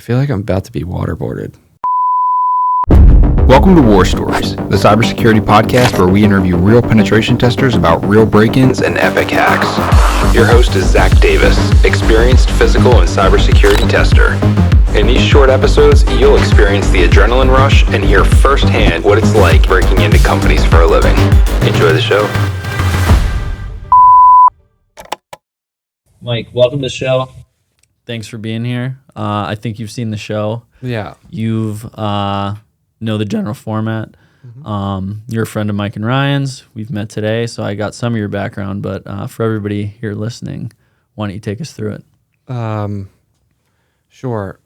feel like I'm about to be waterboarded. Welcome to War Stories, the cybersecurity podcast where we interview real penetration testers about real break-ins and epic hacks. Your host is Zac Davis, experienced physical and cybersecurity tester. In these short episodes, you'll experience the adrenaline rush and hear firsthand what it's like breaking into companies for a living. Enjoy the show. Mike, welcome to the show. Thanks for being here. I think you've seen the show. Yeah. You've know the general format. You're a friend of Mike and Ryan's. We've met today, so I got some of your background, but for everybody here listening, why don't you take us through it? Sure.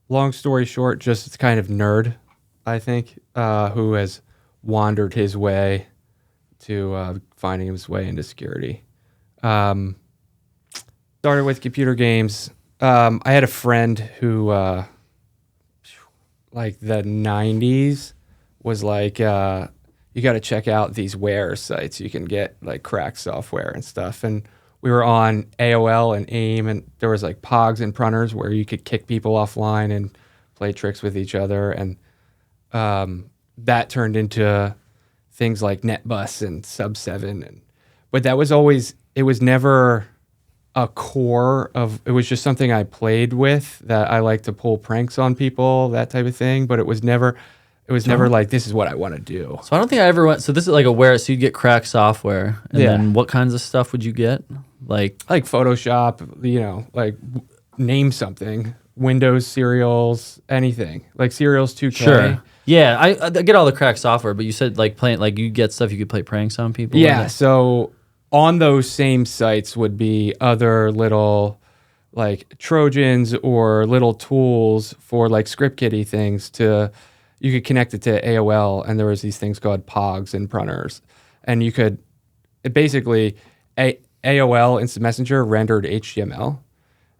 Long story short, just it's kind of nerd, I think, who has wandered his way to finding his way into security. Started with computer games. I had a friend who, like the 90s, was like, you got to check out these ware sites. You can get like cracked software and stuff. And we were on AOL and AIM, and there was like pogs and prunners where you could kick people offline and play tricks with each other. And that turned into things like NetBus and Sub7. But that was always, it was never a core of, it was just something I played with, that I like to pull pranks on people, that type of thing. But it was never like, this is what I want to do. So I don't think I ever went, so this is like a where, so you'd get cracked software, and then what kinds of stuff would you get? Like Photoshop, like name something, Windows serials, anything, like serials 2K. Sure. Yeah, I get all the cracked software, but you said like playing, like you get stuff you could play pranks on people. Yeah, so on those same sites would be other little like Trojans or little tools for like script kiddie things you could connect it to AOL, and there was these things called pogs and prunners, and you could basically AOL Instant Messenger rendered HTML,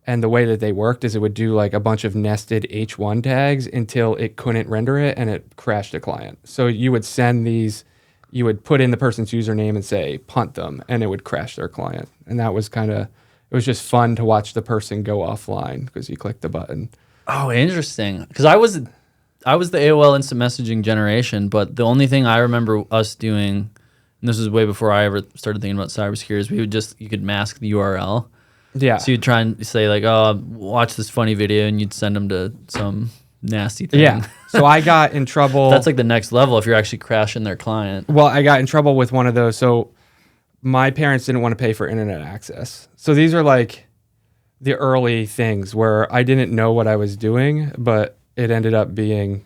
and the way that they worked is it would do like a bunch of nested H1 tags until it couldn't render it and it crashed the client. So you would send these, you would put in the person's username and say punt them, and it would crash their client. And that was it was just fun to watch the person go offline because you clicked the button. Oh, interesting. Because I was the AOL instant messaging generation, but the only thing I remember us doing, and this was way before I ever started thinking about cybersecurity, is you could mask the URL. Yeah. So you'd try and say like, oh, watch this funny video, and you'd send them to some nasty thing. Yeah. So I got in trouble. That's like the next level if you're actually crashing their client. Well, I got in trouble with one of those. So my parents didn't want to pay for internet access. So these are like the early things where I didn't know what I was doing, but it ended up being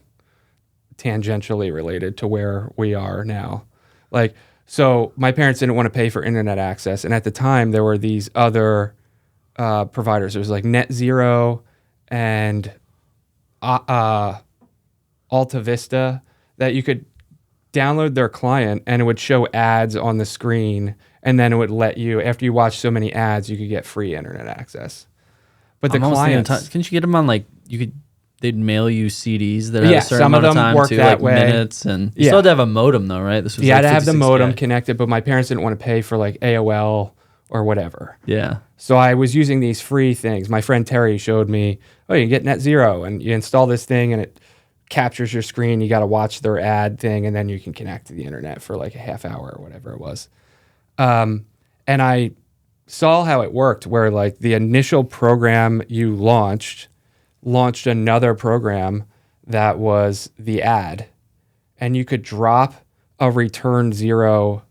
tangentially related to where we are now. Like, so my parents didn't want to pay for internet access. And at the time, there were these other providers. There was like NetZero and Alta Vista that you could download their client, and it would show ads on the screen. And then it would let you, after you watch so many ads, you could get free internet access. But the clients... Couldn't you get them on like, they'd mail you CDs that had a certain some amount of of them time work to that like way. minutes, and you still had to have a modem though, right? This was you had like to have the modem 56K. connected, but my parents didn't want to pay for like AOL or whatever. Yeah. So I was using these free things. My friend Terry showed me, you can get NetZero, and you install this thing and it captures your screen. You got to watch their ad thing, and then you can connect to the internet for like a half hour or whatever it was. And I saw how it worked, where like the initial program you launched another program that was the ad, and you could drop a return 0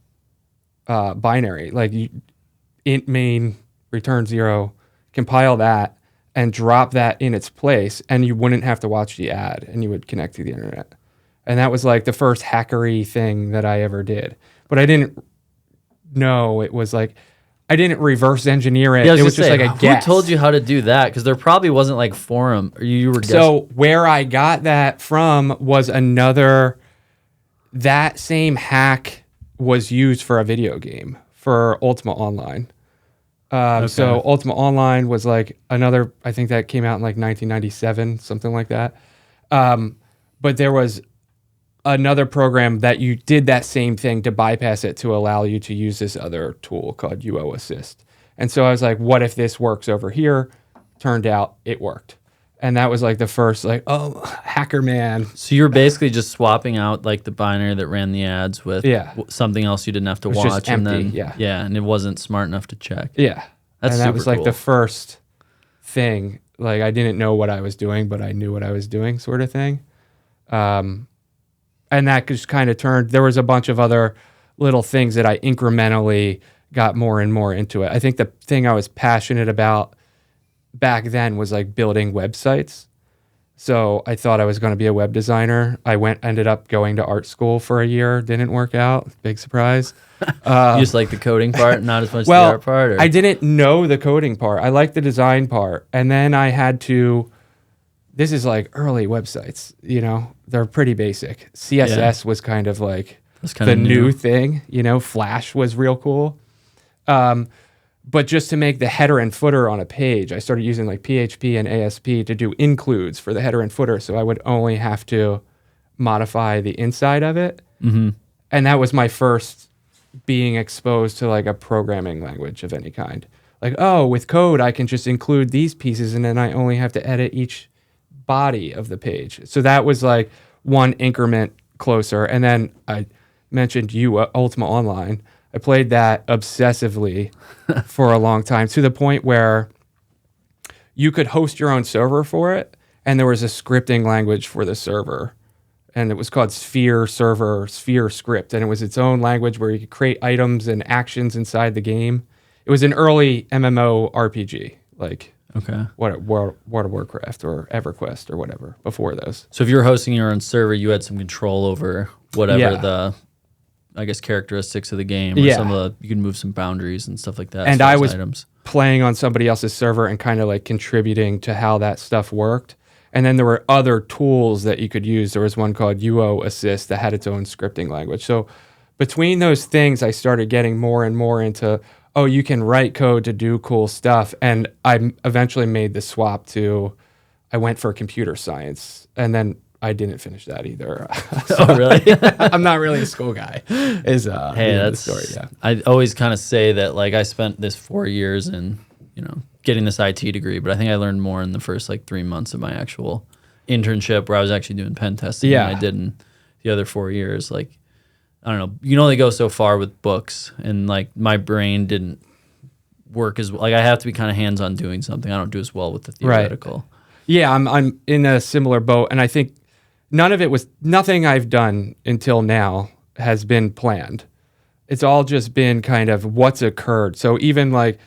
binary, like int main return 0, compile that and drop that in its place, and you wouldn't have to watch the ad, and you would connect to the internet. And that was like the first hackery thing that I ever did. But I didn't know it was like, I didn't reverse engineer it. Yeah, It was just like a guess. Who told you how to do that? Because there probably wasn't like forum, or you were guessing. So where I got that from was that same hack was used for a video game, for Ultima Online. So Ultima Online was like another, I think that came out in like 1997, something like that. But there was another program that you did that same thing to bypass it to allow you to use this other tool called UO Assist. And so I was like, what if this works over here? Turned out it worked. And that was like the first, like, oh, hacker man. So you're basically just swapping out like the binary that ran the ads with something else you didn't have to was watch, just and empty, then and it wasn't smart enough to check. Yeah, That's and that super was like cool. the first thing. Like I didn't know what I was doing, but I knew what I was doing, sort of thing. And that just kind of turned. There was a bunch of other little things that I incrementally got more and more into it. I think the thing I was passionate about back then was like building websites. So I thought I was going to be a web designer. Ended up going to art school for a year. Didn't work out. Big surprise. You just like the coding part, not as much Well, the art part? Or? I didn't know the coding part. I liked the design part. And then I had to, this is like early websites, you know, they're pretty basic. CSS was kind of like kinda the new thing, you know, Flash was real cool. But just to make the header and footer on a page, I started using like PHP and ASP to do includes for the header and footer. So I would only have to modify the inside of it. Mm-hmm. And that was my first being exposed to like a programming language of any kind. Like, oh, with code, I can just include these pieces and then I only have to edit each body of the page. So that was like one increment closer. And then I mentioned Ultima Online. I played that obsessively for a long time, to the point where you could host your own server for it, and there was a scripting language for the server, and it was called Sphere Script, and it was its own language where you could create items and actions inside the game. It was an early MMO RPG, like World of Warcraft or EverQuest or whatever, before those. So if you were hosting your own server, you had some control over whatever the, I guess, characteristics of the game, or some of the, you can move some boundaries and stuff like that. And I was playing on somebody else's server and kind of like contributing to how that stuff worked. And then there were other tools that you could use. There was one called UO Assist that had its own scripting language. So between those things, I started getting more and more into, oh, you can write code to do cool stuff. And I eventually made the swap to, I went for computer science, and then I didn't finish that either. Oh, really? I'm not really a school guy. Hey, that's the story. Yeah, I always kind of say that, like, I spent this 4 years in, you know, getting this IT degree, but I think I learned more in the first like 3 months of my actual internship, where I was actually doing pen testing than I did in the other 4 years. Like, I don't know, you can only go so far with books, and like my brain didn't work as well. Like, I have to be kind of hands on doing something. I don't do as well with the theoretical. Right. Yeah, I'm in a similar boat, and I think nothing I've done until now has been planned. It's all just been kind of what's occurred. So even like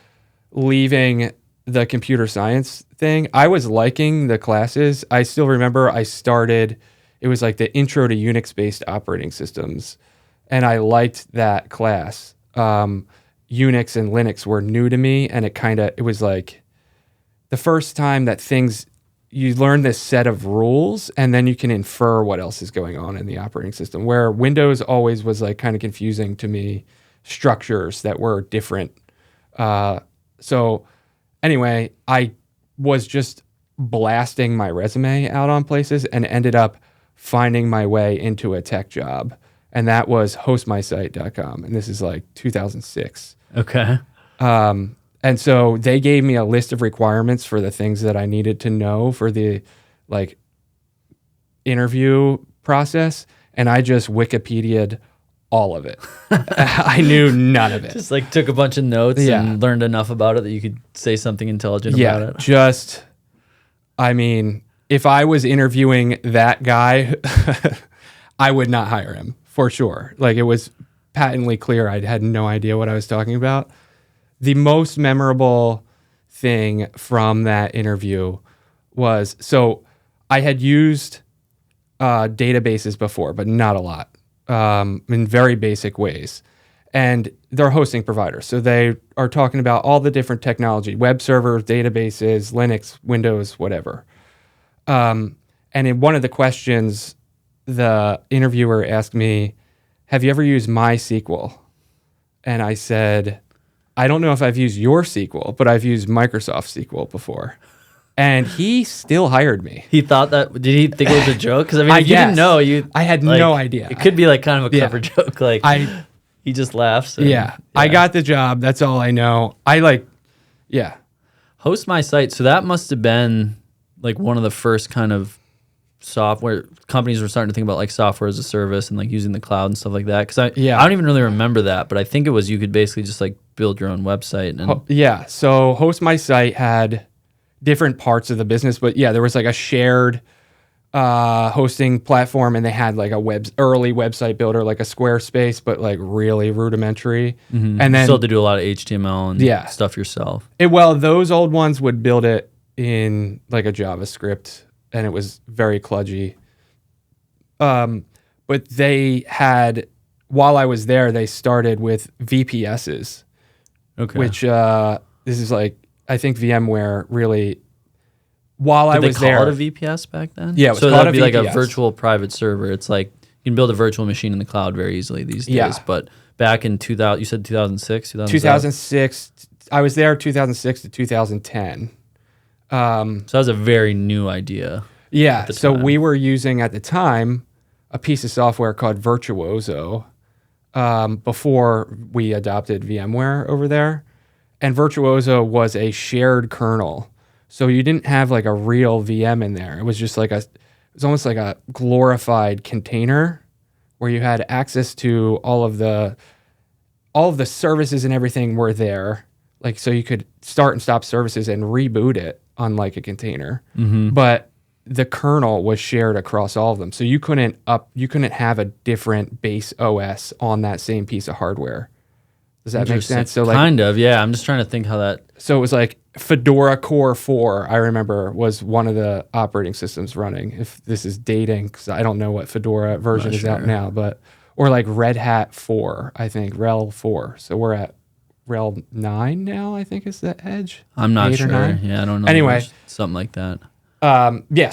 leaving the computer science thing, I was liking the classes. I still remember it was like the intro to Unix-based operating systems, and I liked that class. Unix and Linux were new to me, and it was like the first time that you learn this set of rules, and then you can infer what else is going on in the operating system, where Windows always was like kind of confusing to me, structures that were different. So anyway, I was just blasting my resume out on places and ended up finding my way into a tech job. And that was hostmysite.com. And this is like 2006. Okay. And so they gave me a list of requirements for the things that I needed to know for the like interview process. And I just Wikipedia'd all of it. I knew none of it. Just like took a bunch of notes and learned enough about it that you could say something intelligent about it. I mean, if I was interviewing that guy, I would not hire him for sure. Like, it was patently clear I had no idea what I was talking about. The most memorable thing from that interview was, so I had used databases before, but not a lot, in very basic ways. And they're hosting providers. So they are talking about all the different technology, web servers, databases, Linux, Windows, whatever. And in one of the questions, the interviewer asked me, have you ever used MySQL? And I said, I don't know if I've used your SQL, but I've used Microsoft SQL before. And he still hired me. He thought that, did he think it was a joke? Because I mean, if you didn't know, I had no idea. It could be like kind of a clever joke. Like, he just laughs. I got the job. That's all I know. Host My Site. So that must have been like one of the first kind of software companies were starting to think about like software as a service and like using the cloud and stuff like that? Because I don't even really remember that, but I think it was you could basically just like build your own website. And So Host My Site had different parts of the business, but there was like a shared hosting platform, and they had like a early website builder, like a Squarespace, but like really rudimentary. And then still had to do a lot of HTML and stuff yourself. Those old ones would build it in like a JavaScript, and it was very kludgy. But they had, while I was there, they started with VPSs, which this is like, I think VMware really, while I was there. Did they call it a VPS back then? Yeah, it was so called that'd be a like VPS. a virtual private server. It's like you can build a virtual machine in the cloud very easily these days. But back in 2000, you said 2006, 2006. I was there 2006 to 2010. So that was a very new idea. Yeah. So we were using at the time a piece of software called Virtuoso before we adopted VMware over there. And Virtuoso was a shared kernel. So you didn't have like a real VM in there. It was just like it was almost like a glorified container where you had access to all of the services and everything were there. Like, so you could start and stop services and reboot it on like a container. But the kernel was shared across all of them. So you couldn't have a different base OS on that same piece of hardware. Does that make sense? So like, kind of, yeah. I'm just trying to think how that. So it was like Fedora Core 4, I remember, was one of the operating systems running. If this is dating, because I don't know what Fedora version is out now, or like Red Hat 4, I think, RHEL 4. So we're at RHEL 9 now, I think is the edge. I'm not sure. Yeah, I don't know. Anyway. Something like that.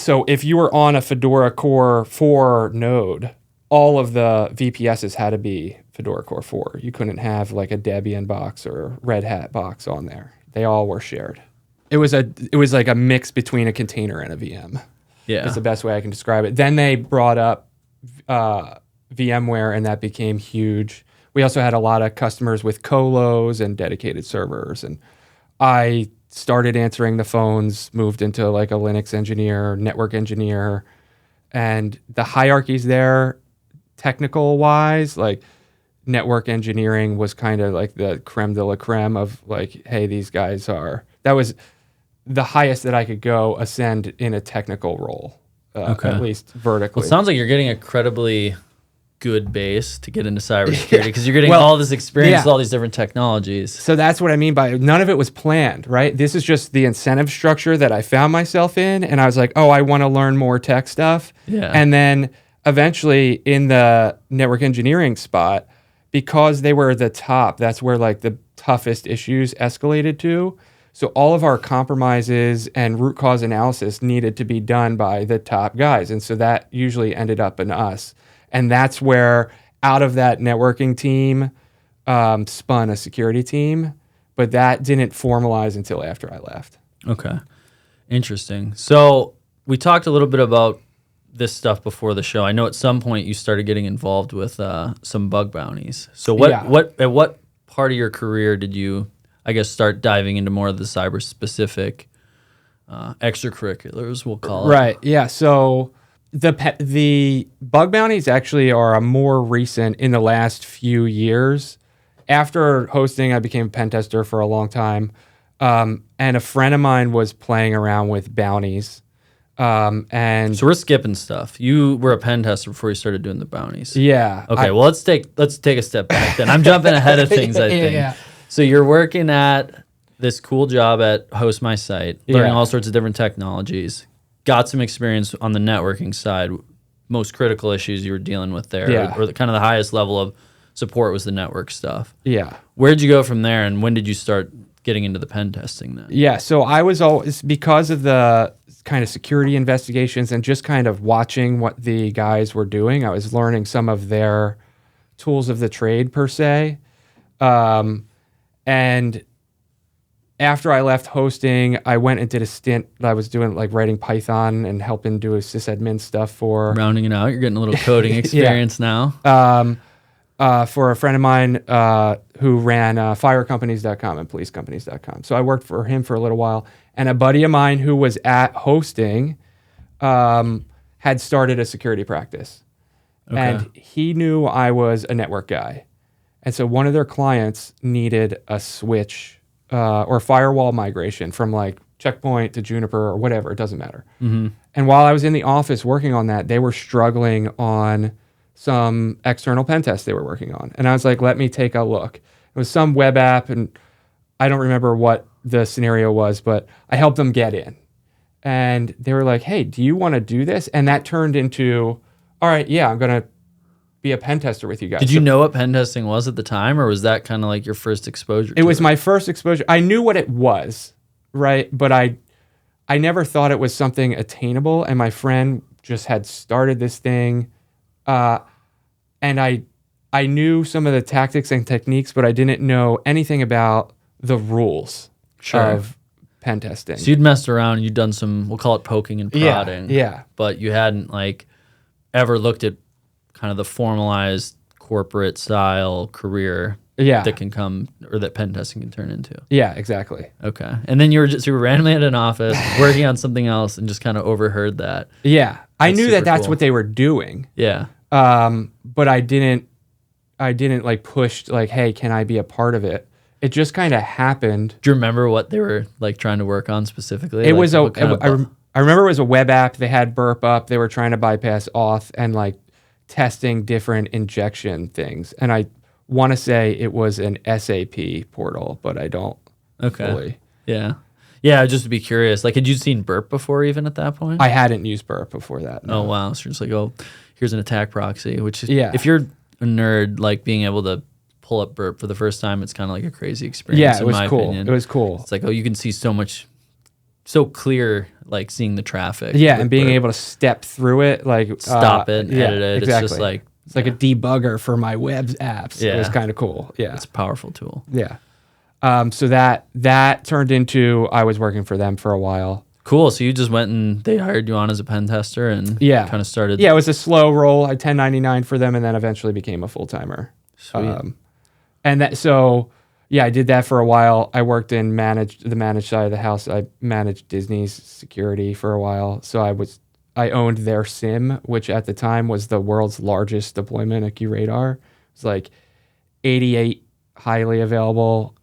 So if you were on a Fedora Core 4 node, all of the VPSs had to be Fedora Core 4. You couldn't have like a Debian box or Red Hat box on there. They all were shared. It was like a mix between a container and a VM. Yeah. That's the best way I can describe it. Then they brought up VMware, and that became huge. We also had a lot of customers with colos and dedicated servers, and I started answering the phones, moved into like a Linux engineer, network engineer, and the hierarchies there, technical wise, like network engineering was kind of like the creme de la creme of like, hey, these guys that was the highest that I could go ascend in a technical role, at least vertically. Well, it sounds like you're getting a credibly good base to get into cybersecurity because you're getting all this experience with all these different technologies. So that's what I mean by none of it was planned, right? This is just the incentive structure that I found myself in, and I was like, oh, I want to learn more tech stuff. Yeah. And then eventually in the network engineering spot, because they were the top, that's where like the toughest issues escalated to. So all of our compromises and root cause analysis needed to be done by the top guys. And so that usually ended up in us. And that's where out of that networking team spun a security team. But that didn't formalize until after I left. Okay. Interesting. So we talked a little bit about this stuff before the show. I know at some point you started getting involved with some bug bounties. So at what part of your career did you, I guess, start diving into more of the cyber specific extracurriculars, we'll call it? Right. Yeah. So the bug bounties actually are a more recent in the last few years. After hosting, I became a pen tester for a long time. And a friend of mine was playing around with bounties. And so we're skipping stuff. You were a pen tester before you started doing the bounties. Yeah. Okay. Well, let's take a step back then. I'm jumping ahead of things. I think. Yeah. So you're working at this cool job at Host My Site, learning all sorts of different technologies. Got some experience on the networking side. Most critical issues you were dealing with there, or kind of the highest level of support was the network stuff. Yeah. Where'd you go from there, and when did you start getting into the pen testing then? Yeah. So I was always, because of the kind of security investigations and just kind of watching what the guys were doing, I was learning some of their tools of the trade per se. And after I left hosting, I went and did a stint that I was doing like writing Python and helping do a sysadmin stuff for. Rounding it out, you're getting a little coding experience now. for a friend of mine who ran firecompanies.com and policecompanies.com. So I worked for him for a little while. And a buddy of mine who was at hosting had started a security practice. Okay. And he knew I was a network guy. And so one of their clients needed a switch or firewall migration from like Checkpoint to Juniper or whatever. It doesn't matter. Mm-hmm. And while I was in the office working on that, they were struggling on some external pen test they were working on. And I was like, let me take a look. It was some web app, and I don't remember what the scenario was, but I helped them get in. And they were like, hey, do you want to do this? And that turned into, all right, yeah, I'm going to be a pen tester with you guys. Did you know what pen testing was at the time, or was that kind of like your first exposure to it? It was my first exposure. I knew what it was, right? But I never thought it was something attainable. And my friend just had started this thing. And I knew some of the tactics and techniques, but I didn't know anything about the rules of pen testing. So you'd messed around, you'd done some, we'll call it poking and prodding. Yeah. But you hadn't like ever looked at kind of the formalized corporate style career that can come, or that pen testing can turn into. Yeah, exactly. Okay. And then you were randomly at an office working on something else and just kind of overheard that. Yeah. I knew that's cool. what they were doing. Yeah. But I didn't like push like, hey, can I be a part of it? It just kind of happened. Do you remember what they were like trying to work on specifically? It like, was I remember it was a web app. They had burp up. They were trying to bypass auth and like testing different injection things. And I want to say it was an SAP portal, but I don't fully. Yeah. Yeah, just to be curious. Like, had you seen burp before even at that point? I hadn't used burp before that. No. Oh, wow. So you're just like, oh, here's an attack proxy, which is, yeah. If you're a nerd, like being able to pull up burp for the first time, it's kind of like a crazy experience. Yeah, it was my cool. opinion. It was cool. It's like, oh, you can see so clear, like seeing the traffic. Yeah, and being burp. able to step through it, like stop it, yeah, edit it. Exactly. It's just like it's like a debugger for my web apps. Yeah. It was kind of cool. Yeah, it's a powerful tool. Yeah. So that turned into I was working for them for a while. Cool. So you just went and they hired you on as a pen tester and kind of started. Yeah, it was a slow roll. I 1099 for them and then eventually became a full-timer. Sweet. I did that for a while. I worked in the managed side of the house. I managed Disney's security for a while. So I owned their SIM, which at the time was the world's largest deployment of QRadar. It was like 88 highly available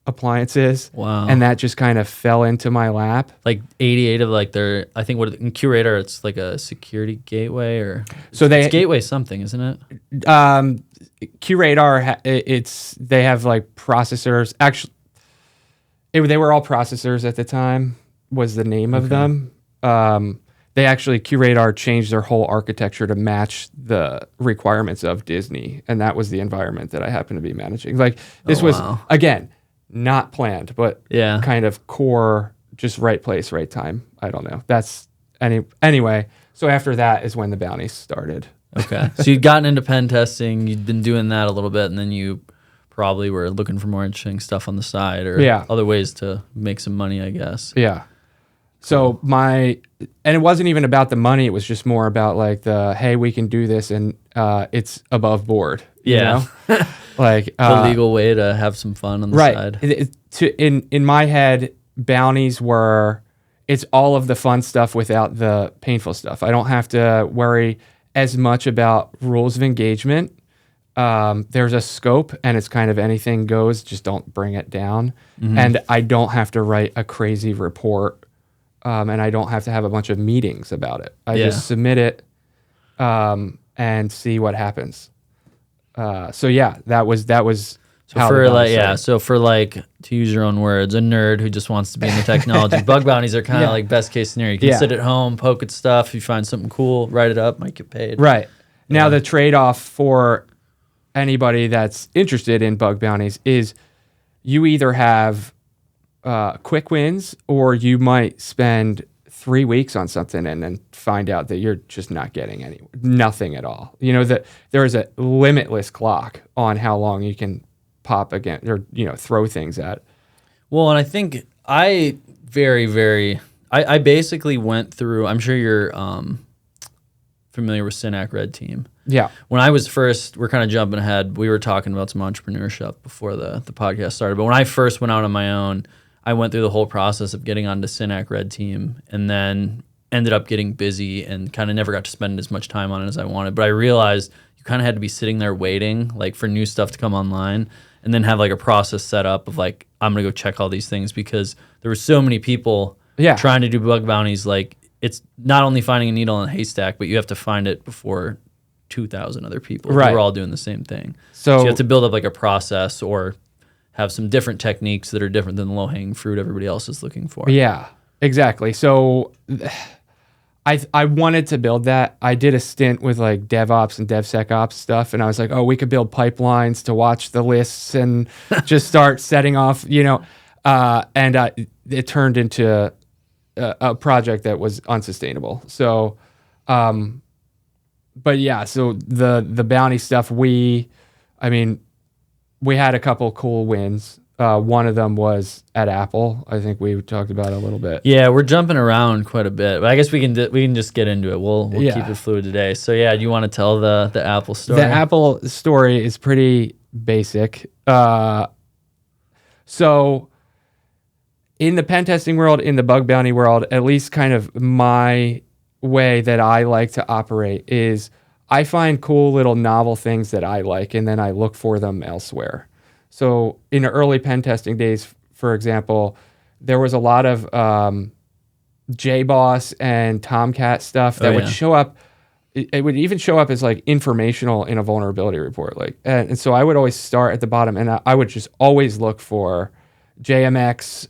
appliances. Wow. And that just kind of fell into my lap. Like 88 of like their, I think in QRadar, it's like a security gateway or so it's gateway something, isn't it? QRadar, they have like processors. Actually, they were all processors at the time was the name of them. They actually, QRadar changed their whole architecture to match the requirements of Disney. And that was the environment that I happened to be managing. Like this was, again, not planned, but kind of core, just right place, right time. I don't know. Anyway. So after that is when the bounties started. Okay. So you'd gotten into pen testing, you'd been doing that a little bit, and then you probably were looking for more interesting stuff on the side or other ways to make some money, I guess. Yeah. So and it wasn't even about the money. It was just more about like hey, we can do this and it's above board. Yeah. You know? Like the legal way to have some fun on the side. In my head, bounties it's all of the fun stuff without the painful stuff. I don't have to worry as much about rules of engagement. There's a scope and it's kind of anything goes, just don't bring it down. Mm-hmm. And I don't have to write a crazy report and I don't have to have a bunch of meetings about it. I just submit it and see what happens. That was so for like so for like, to use your own words, a nerd who just wants to be in the technology, bug bounties are kind of like best case scenario. You can sit at home, poke at stuff. If you find something cool, write it up, might get paid. Right. Now the trade-off for anybody that's interested in bug bounties is you either have quick wins or you might spend 3 weeks on something and then find out that you're just not getting nothing at all. You know, that there is a limitless clock on how long you can pop again or, throw things at. Well, and I think I basically went through, I'm sure you're familiar with SYNAC Red Team. Yeah. When I was first, we're kind of jumping ahead. We were talking about some entrepreneurship before the podcast started. But when I first went out on my own, I went through the whole process of getting onto SYNAC Red Team and then ended up getting busy and kind of never got to spend as much time on it as I wanted. But I realized you kind of had to be sitting there waiting like for new stuff to come online and then have like a process set up of like, I'm going to go check all these things because there were so many people trying to do bug bounties. Like it's not only finding a needle in a haystack, but you have to find it before 2,000 other people who are all doing the same thing. So you have to build up like a process or have some different techniques that are different than the low-hanging fruit everybody else is looking for. Yeah, exactly. So I wanted to build that. I did a stint with like DevOps and DevSecOps stuff, and I was like, oh, we could build pipelines to watch the lists and just start setting off, and it turned into a project that was unsustainable. So, but yeah, so the bounty stuff, we had a couple cool wins. One of them was at Apple. I think we talked about it a little bit. Yeah, we're jumping around quite a bit, but I guess we can just get into it. We'll keep it fluid today. So yeah, do you want to tell the Apple story? The Apple story is pretty basic. So in the pen testing world, in the bug bounty world, at least kind of my way that I like to operate is I find cool little novel things that I like, and then I look for them elsewhere. So in the early pen testing days, for example, there was a lot of JBoss and Tomcat stuff that would show up. It would even show up as like informational in a vulnerability report. And so I would always start at the bottom, and I would just always look for JMX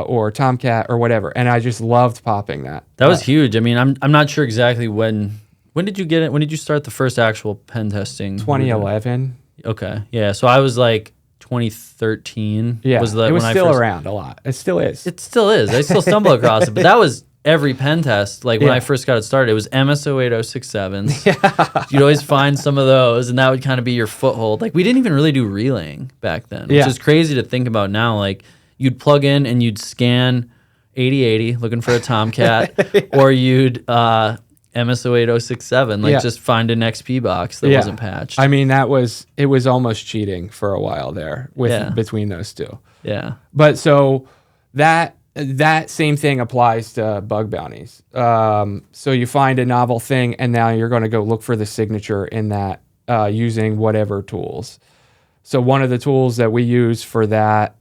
or Tomcat or whatever, and I just loved popping that. That was huge. I mean, I'm not sure exactly when did you get it? When did you start the first actual pen testing? 2011. Okay, yeah. So I was like 2013. Yeah, was it was still around a lot. It still is. It still is. I still stumble across it, but that was every pen test. Like when I first got it started, it was MS-08-067s. Yeah. You'd always find some of those, and that would kind of be your foothold. Like we didn't even really do relaying back then, which is crazy to think about now. Like you'd plug in and you'd scan 8080 looking for a Tomcat, or you'd MS-08-067, just find an XP box that wasn't patched. I mean, it was almost cheating for a while there between those two. Yeah. But so that same thing applies to bug bounties. So you find a novel thing, and now you're going to go look for the signature in that using whatever tools. So one of the tools that we use for that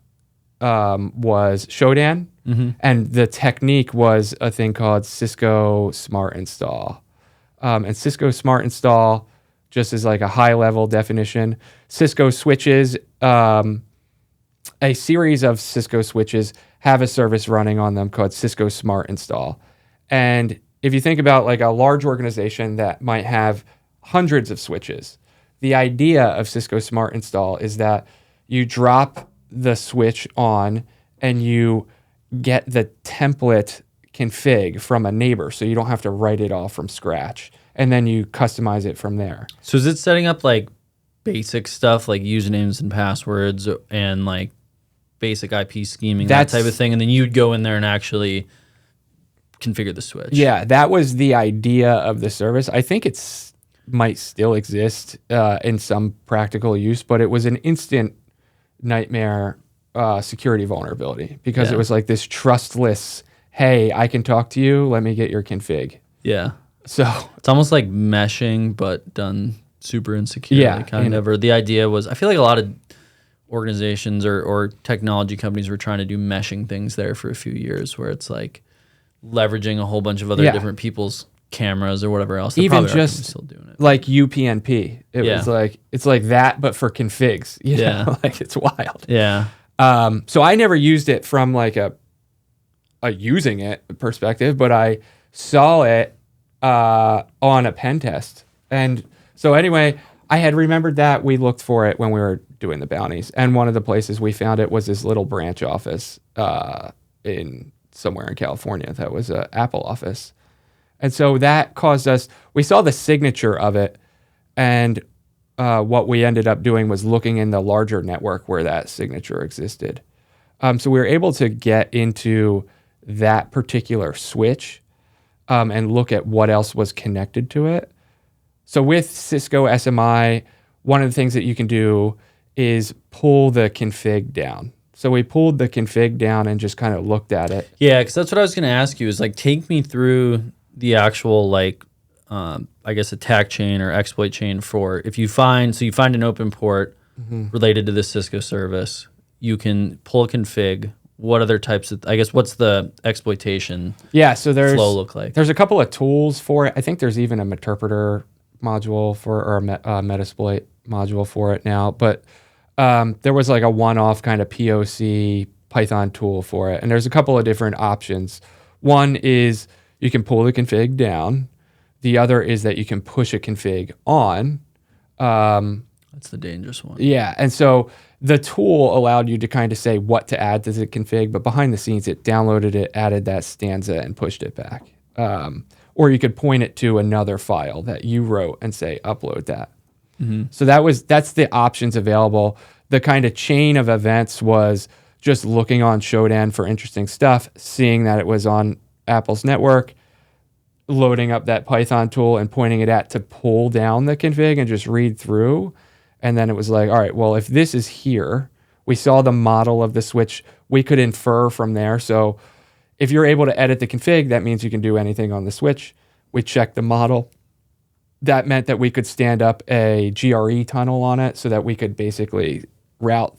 was Shodan. Mm-hmm. And the technique was a thing called Cisco Smart Install. And Cisco Smart Install, just as like a high-level definition, Cisco switches, a series of Cisco switches have a service running on them called Cisco Smart Install. And if you think about like a large organization that might have hundreds of switches, the idea of Cisco Smart Install is that you drop the switch on and you get the template config from a neighbor, so you don't have to write it all from scratch, and then you customize it from there. So is it setting up like basic stuff like usernames and passwords and like basic IP scheming, that type of thing, and then you'd go in there and actually configure the switch? Yeah, that was the idea of the service. I think it's might still exist in some practical use, but it was an instant nightmare security vulnerability because it was like this trustless, hey, I can talk to you, let me get your config. Yeah. So it's almost like meshing, but done super insecurely, kind of. Or the idea was, I feel like a lot of organizations or technology companies were trying to do meshing things there for a few years, where it's like leveraging a whole bunch of other different people's cameras or whatever else. Even just still doing it. Like UPnP. It was like, it's like that, but for configs. You know? Like it's wild. Yeah. So I never used it from like a using it perspective, but I saw it on a pen test. And so anyway, I had remembered that. We looked for it when we were doing the bounties. And one of the places we found it was this little branch office in somewhere in California that was an Apple office. And so that caused us, we saw the signature of it, and what we ended up doing was looking in the larger network where that signature existed. So we were able to get into that particular switch and look at what else was connected to it. So with Cisco SMI, one of the things that you can do is pull the config down. So we pulled the config down and just kind of looked at it. Yeah, because that's what I was going to ask you is like take me through the actual like I guess attack chain or exploit chain for if you find an open port related to this Cisco service, you can pull a config. What other types of what's the exploitation So flow look like? There's a couple of tools for it. I think there's even a Meterpreter module or a Metasploit module for it now, but there was like a one-off kind of POC Python tool for it. And there's a couple of different options. One is you can pull the config down. The other is that you can push a config on. That's the dangerous one. Yeah. And so the tool allowed you to kind of say what to add to the config, but behind the scenes, it downloaded it, added that stanza, and pushed it back. Or you could point it to another file that you wrote and say, upload that. So that's the options available. The kind of chain of events was just looking on Shodan for interesting stuff, seeing that it was on Apple's network, loading up that Python tool and pointing it at to pull down the config and just read through. And then it was like, all right, well, if this is here, we saw the model of the switch, we could infer from there. So if you're able to edit the config, that means you can do anything on the switch. We checked the model. That meant that we could stand up a GRE tunnel on it so that we could basically route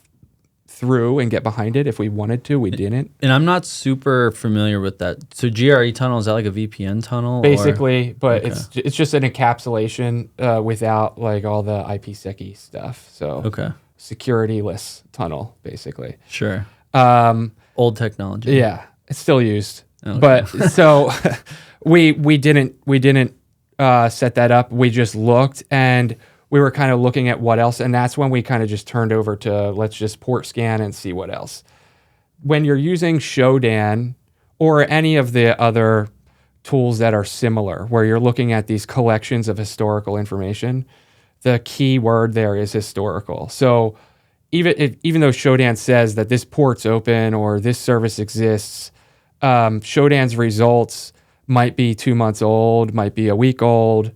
through and get behind it if we wanted to. We didn't. And I'm not super familiar with that. So GRE tunnel, is that like a VPN tunnel? Basically, but it's just an encapsulation without like all the IPsec stuff. So security-less tunnel, basically. Sure. Old technology. Yeah, it's still used. Okay. But so we didn't set that up. We just looked and we were kind of looking at what else. And that's when we kind of just turned over to let's just port scan and see what else. When you're using Shodan or any of the other tools that are similar, where you're looking at these collections of historical information, the key word there is historical. So even though Shodan says that this port's open or this service exists, Shodan's results might be 2 months old, might be a week old.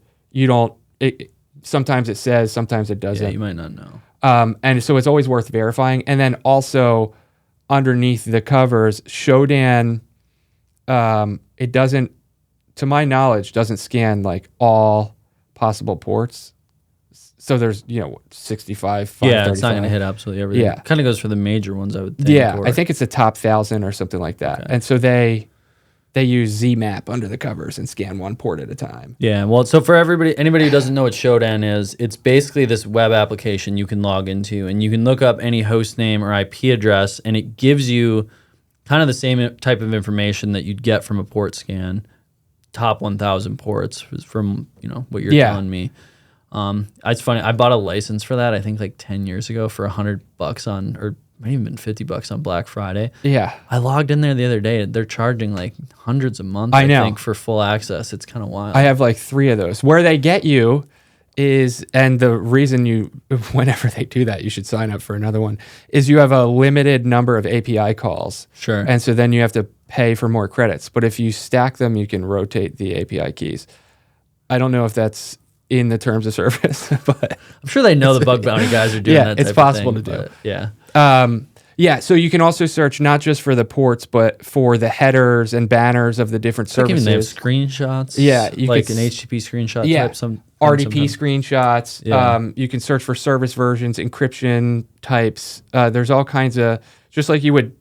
Sometimes it says, sometimes it doesn't. Yeah, you might not know. And so it's always worth verifying. And then also underneath the covers, Shodan, it doesn't, to my knowledge, doesn't scan like all possible ports. So there's, 65, 535. Yeah, it's not going to hit absolutely everything. Yeah. Kind of goes for the major ones, I would think. Yeah, I think it's the top 1,000 or something like that. Okay. And so they use ZMAP under the covers and scan one port at a time. Yeah, well, so for anybody who doesn't know what Shodan is, it's basically this web application you can log into, and you can look up any host name or IP address, and it gives you kind of the same type of information that you'd get from a port scan, top 1,000 ports from what you're telling me. It's funny. I bought a license for that. I think like 10 years ago for $100 or might even been $50 on Black Friday. Yeah, I logged in there the other day. They're charging like hundreds a month. I think for full access. It's kind of wild. I have like 3 of those. Where they get you is, and the reason whenever they do that, you should sign up for another one, is you have a limited number of API calls. Sure. And so then you have to pay for more credits. But if you stack them, you can rotate the API keys. I don't know if that's in the terms of service, but I'm sure they know the bug bounty guys are doing that. It's possible to do. Yeah. So you can also search not just for the ports, but for the headers and banners of the different services. They have screenshots. Yeah, an HTTP screenshot type. RDP screenshots. Yeah. You can search for service versions, encryption types. There's all kinds of, just like you would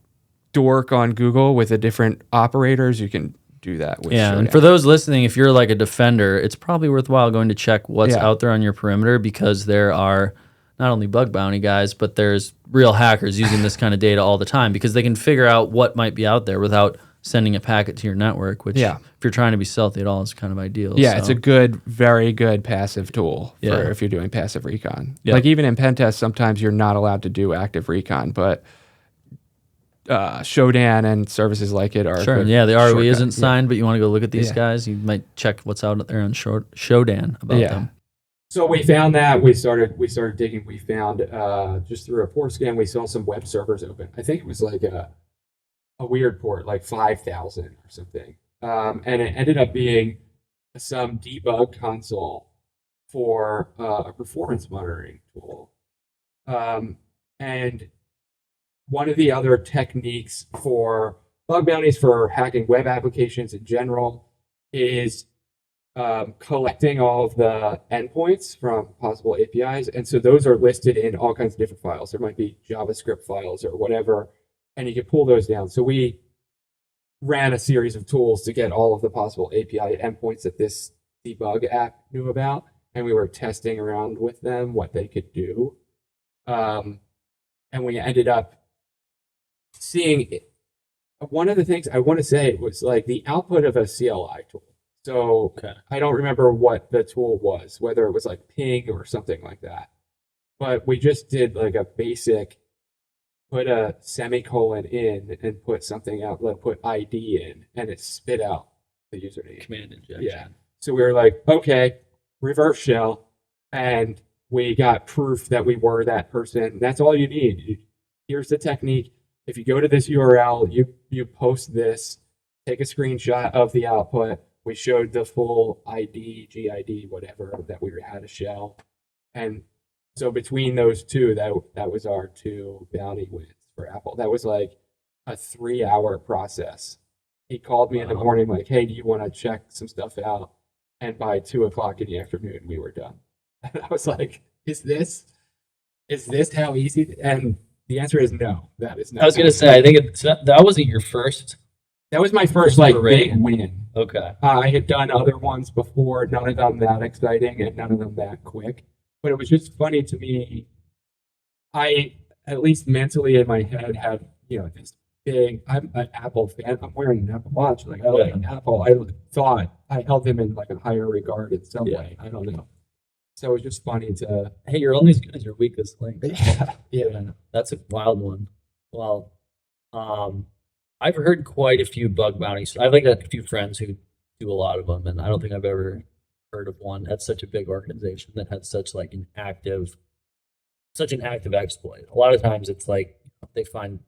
dork on Google with the different operators, you can do that with Shodan. And for those listening, if you're like a defender, it's probably worthwhile going to check what's out there on your perimeter, because there are not only bug bounty guys, but there's real hackers using this kind of data all the time, because they can figure out what might be out there without sending a packet to your network, which if you're trying to be stealthy at all is kind of ideal. Yeah, it's a very good passive tool for if you're doing passive recon. Yep. Like even in pen tests, sometimes you're not allowed to do active recon, but Shodan and services like it are sure. Yeah, the ROE isn't signed, but you want to go look at these guys. You might check what's out there on Shodan about them. So we found that we started digging. We found just through a port scan, we saw some web servers open. I think it was like a weird port, like 5,000 or something, and it ended up being some debug console for a performance monitoring tool. And one of the other techniques for bug bounties for hacking web applications in general is collecting all of the endpoints from possible APIs. And so those are listed in all kinds of different files. There might be JavaScript files or whatever, and you can pull those down. So we ran a series of tools to get all of the possible API endpoints that this debug app knew about, and we were testing around with them what they could do. And we ended up seeing one of the things I want to say was like the output of a CLI tool. So I don't remember what the tool was, whether it was like ping or something like that. But we just did like a basic put a semicolon in and put something out, like put ID in, and it spit out the username. Command injection. Yeah. So we were like, okay, reverse shell, and we got proof that we were that person. That's all you need. Here's the technique. If you go to this URL, you post this, take a screenshot of the output. We showed the full ID, GID, whatever, that we had a shell. And so between those two, that was our two bounty wins for Apple. That was like a 3-hour process. He called me in the morning like, hey, do you want to check some stuff out? And by 2:00 in the afternoon, we were done. And I was like, is this how easy? And the answer is no. That is not. I was gonna say, I think that wasn't your first. That was my first like big win. Okay. I had done other ones before, none of them that exciting and none of them that quick. But it was just funny to me. I, at least mentally in my head, had, this big, I'm an Apple fan. I'm wearing an Apple Watch. Like, I like Apple. I thought I held them in like a higher regard in some way. I don't know. So it was just funny to. Hey, you're only as good as your weakest link. Yeah. That's a wild one. Well, I've heard quite a few bug bounties. I have like a few friends who do a lot of them, and I don't think I've ever heard of one at such a big organization that had such an active exploit. A lot of times it's like they find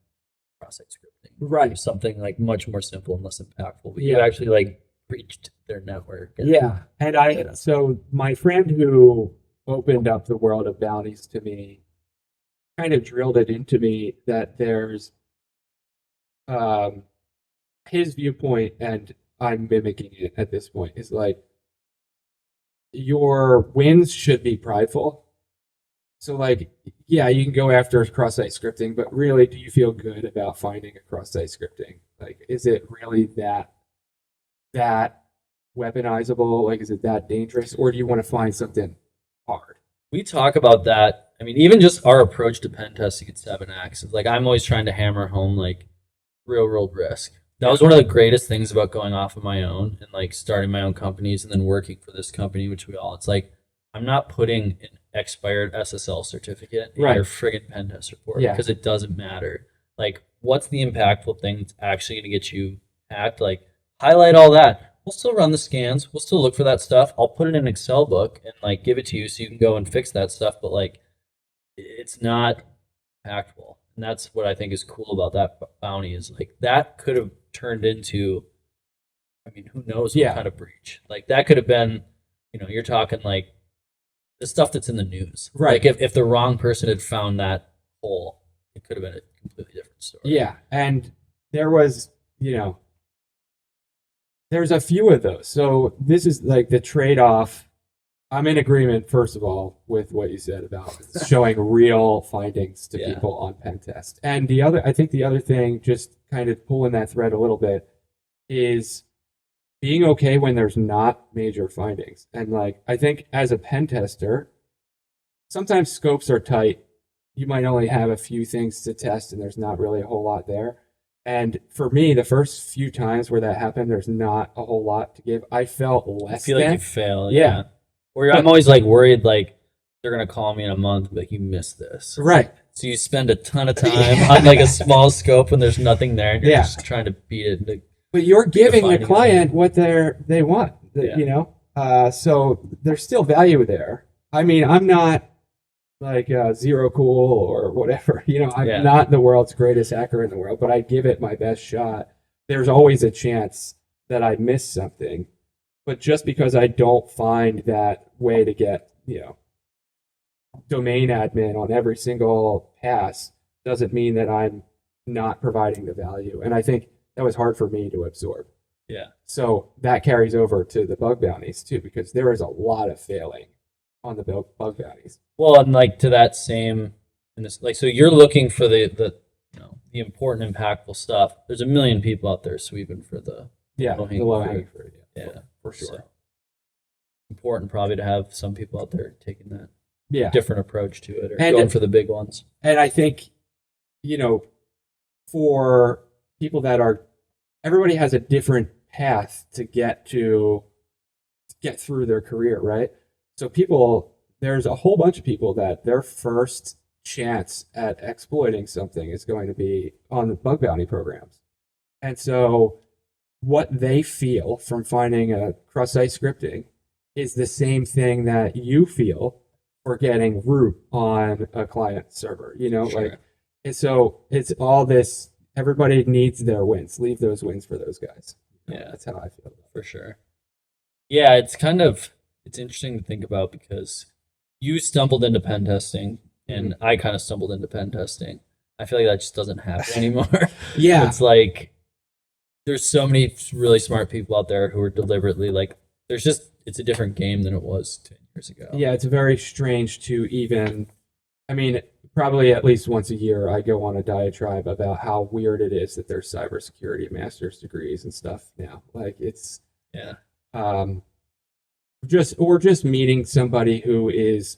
cross-site scripting, right? Something like much more simple and less impactful. But you actually breached their network. And so my friend who opened up the world of bounties to me kind of drilled it into me that there's his viewpoint, and I'm mimicking it at this point, is like your wins should be prideful. So you can go after cross-site scripting, but really, do you feel good about finding a cross-site scripting? Like, is it really that weaponizable? Is it that dangerous? Or do you want to find something hard? We talk about that. I mean, even just our approach to pen testing at SEVN-X is I'm always trying to hammer home real world risk. That was one of the greatest things about going off on my own and starting my own companies and then working for this company, which it's I'm not putting an expired SSL certificate in your friggin' pen test report because it doesn't matter. What's the impactful thing that's actually going to get you hacked? Highlight all that. We'll still run the scans. We'll still look for that stuff. I'll put it in an Excel book and give it to you so you can go and fix that stuff. But it's not impactful. And that's what I think is cool about that bounty is that could have turned into, who knows what kind of breach. That could have been, you're talking the stuff that's in the news. Right. If the wrong person had found that hole, it could have been a completely different story. Yeah. And there was, there's a few of those. So this is the trade-off. I'm in agreement, first of all, with what you said about showing real findings to people on pen test. And I think the other thing, just kind of pulling that thread a little bit, is being okay when there's not major findings. And I think as a pen tester, sometimes scopes are tight. You might only have a few things to test and there's not really a whole lot there. And for me, the first few times where that happened, there's not a whole lot to give. I felt less. I feel like you fail. Yeah. Or I'm always worried they're going to call me in a month, you missed this. Right. So you spend a ton of time on a small scope and there's nothing there. And you're just trying to beat it. But you're giving the client what they want, so there's still value there. I'm not zero cool or whatever. I'm not the world's greatest hacker in the world, but I give it my best shot. There's always a chance that I miss something. But just because I don't find that way to get, domain admin on every single pass doesn't mean that I'm not providing the value. And I think that was hard for me to absorb. Yeah. So that carries over to the bug bounties too, because there is a lot of failing on the bug bounties. Well, and like to that same, in this, like, so you're looking for the important, impactful stuff. There's a million people out there sweeping for the low-hanging fruit. Yeah, for sure. So, important probably to have some people out there taking that different approach to it, or and going for the big ones. And I think, for people that are, everybody has a different path to get through their career, right? So there's a whole bunch of people that their first chance at exploiting something is going to be on the bug bounty programs. And so what they feel from finding a cross-site scripting is the same thing that you feel for getting root on a client server, Sure. And so it's all this, everybody needs their wins. Leave those wins for those guys. Yeah. That's how I feel. For sure. Yeah, it's interesting to think about because you stumbled into pen testing and I kind of stumbled into pen testing. I feel like that just doesn't happen anymore. Yeah. It's like there's so many really smart people out there who are deliberately like, it's a different game than it was 10 years ago. Yeah, it's very strange to probably at least once a year I go on a diatribe about how weird it is that there's cybersecurity master's degrees and stuff now. Like it's just meeting somebody who is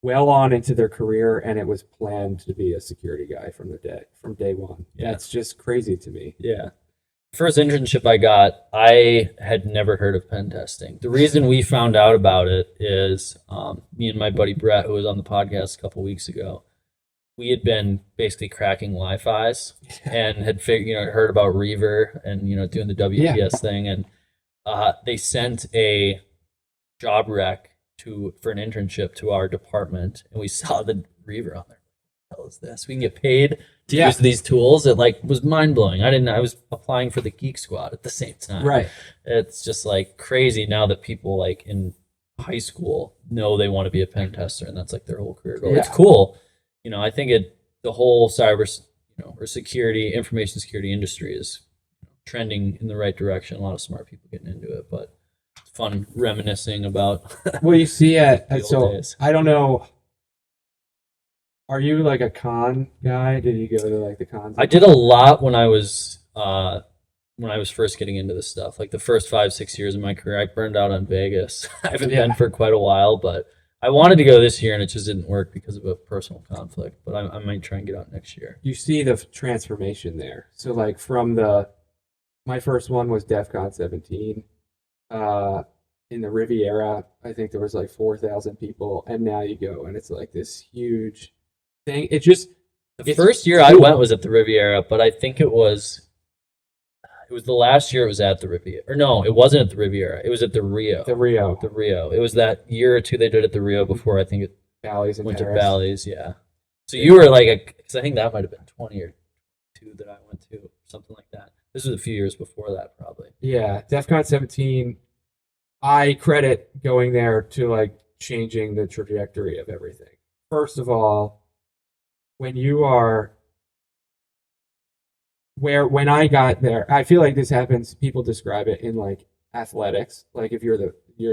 well on into their career and it was planned to be a security guy from day one. Yeah. That's just crazy to me. Yeah. First internship I got, I had never heard of pen testing. The reason we found out about it is me and my buddy Brett, who was on the podcast a couple weeks ago, we had been basically cracking Wi-Fi's and had heard about Reaver and doing the WPS thing, and they sent a job rec for an internship to our department, and we saw the Reaver on there. What the hell is this? We can get paid to use these tools. It was mind blowing. I was applying for the Geek Squad at the same time. Right. It's just like crazy now that people like in high school know they want to be a pen tester and that's like their whole career goal. Yeah. It's cool. I think the whole cyber, or security, information security industry is trending in the right direction. A lot of smart people getting into it, but it's fun reminiscing about. Well, you see it. So days. I don't know. Are you like a con guy? Did you go to like the cons? I did a lot when I was first getting into this stuff. Like the first 5-6 years of my career, I burned out on Vegas. I haven't been for quite a while, but I wanted to go this year and it just didn't work because of a personal conflict. But I might try and get out next year. You see the transformation there. So like my first one was DEF CON 17. In the Riviera, I think there was like 4,000 people, and now you go and it's like this huge thing. The first year I went was at the Riviera, but I think it was the last year it was at the Riviera. Or no, it wasn't at the Riviera. It was at the Rio. The Rio. It was that year or two they did at the Rio before I think it Bally's and went Paris. to Bally's, yeah. So you were like, because I think that might have been 20 or 2 that I went to, something like that. This was a few years before that, probably. Yeah, DEF CON 17, I credit going there to like changing the trajectory of everything. First of all, when I got there, I feel like this happens, people describe it in like athletics. Like if you're